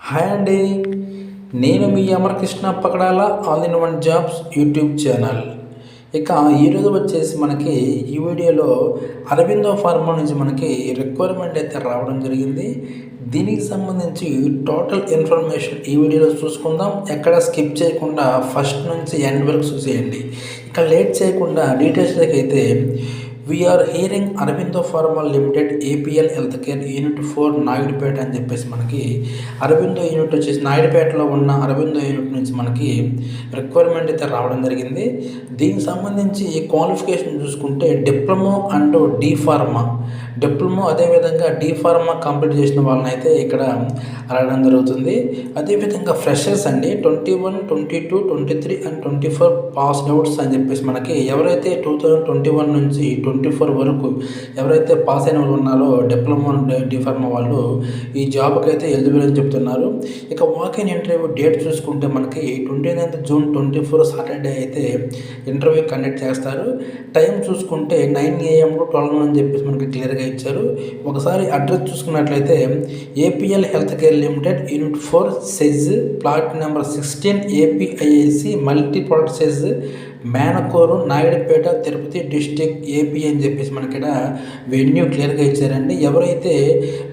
Hi అండి, నేను మీ Amarakrishna Pakadala all in one jobs YouTube channel. ఇక ఈరోజు వచ్చేసి మనకి ఈ వీడియోలో అరబిందో ఫార్మా నుంచి మనకి రిక్వైర్మెంట్ అయితే రావడం జరిగింది. దీనికి సంబంధించి టోటల్ ఇన్ఫర్మేషన్ ఈ వీడియోలో చూసుకుందాం. ఎక్కడ స్కిప్ చేయకుండా ఫస్ట్ నుంచి ఎండ్ వరకు చూసేయండి. ఇక లేట్ చేయకుండా డీటెయిల్స్లోకి అయితే we are hearing Aurobindo pharma limited APL health care unit 4 Naidupeta అని చెప్పేసి మనకి అరబిందో యూనిట్ వచ్చేసి నాయుడుపేటలో ఉన్న అరబిందో యూనిట్ నుంచి మనకి రిక్వైర్మెంట్ అయితే రావడం జరిగింది. దీనికి సంబంధించి క్వాలిఫికేషన్ చూసుకుంటే diploma and D pharma, diploma అదేవిధంగా డి ఫార్మా కంప్లీట్ చేసిన వాళ్ళని అయితే ఇక్కడ అడగడం జరుగుతుంది. అదేవిధంగా ఫ్రెషర్స్ అండి 21, 22, 23 అండ్ 24 పాస్ అవుట్స్ అని చెప్పేసి మనకి ఎవరైతే 2021 నుంచి 24 వరకు ఎవరైతే పాస్ అయిన వాళ్ళు ఉన్నారో డిప్లొమా డి ఫార్మా వాళ్ళు ఈ జాబ్కి అయితే ఎలిజిబుల్ అని చెప్తున్నారు. ఇక వాకిన్ ఇంటర్వ్యూ డేట్ చూసుకుంటే మనకి 29th జూన్ 24 సాటర్డే అయితే ఇంటర్వ్యూ కండక్ట్ చేస్తారు. టైం చూసుకుంటే 9 AM to 12 అని చెప్పేసి మనకి క్లియర్గా ఇచ్చారు. ఒకసారి అడ్రస్ చూసుకున్నట్లయితే APL health care limited unit 4 SEZ plot number 16 APIIC multi plot SEZ Menakuru Naidupeta Tirupati district AP అని చెప్పేసి మనకి ఇక్కడ వెన్యూ క్లియర్గా ఇచ్చారండి. ఎవరైతే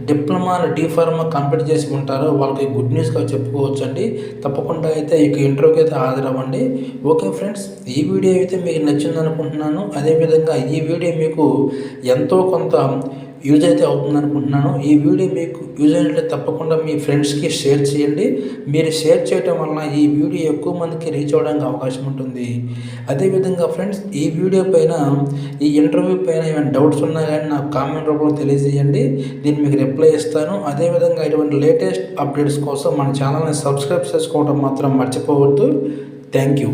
డిప్లొమా డి ఫార్మా కంప్లీట్ చేసి ఉంటారో వాళ్ళకి గుడ్ న్యూస్గా చెప్పుకోవచ్చు అండి. తప్పకుండా అయితే ఇక ఇంటర్వ్యూకి అయితే హాజరవ్వండి. ఓకే ఫ్రెండ్స్, ఈ వీడియో అయితే మీకు నచ్చింది అనుకుంటున్నాను. అదేవిధంగా ఈ వీడియో మీకు ఎంతో కొంత యూజ్ అయితే అవుతుంది అనుకుంటున్నాను. ఈ వీడియో మీకు యూజ్ అయినట్లయితే తప్పకుండా మీ ఫ్రెండ్స్కి షేర్ చేయండి. మీరు షేర్ చేయడం వలన ఈ వీడియో ఎక్కువ మందికి రీచ్ అవ్వడానికి అవకాశం ఉంటుంది. అదేవిధంగా ఫ్రెండ్స్, ఈ వీడియో పైన ఈ ఇంటర్వ్యూ పైన ఏమైనా డౌట్స్ ఉన్నా కానీ నాకు కామెంట్ రూపంలో తెలియజేయండి. దీన్ని మీకు రిప్లై ఇస్తాను. అదేవిధంగా ఇటువంటి లేటెస్ట్ అప్డేట్స్ కోసం మన ఛానల్ని సబ్స్క్రైబ్ చేసుకోవడం మాత్రం మర్చిపోవద్దు. Thank you.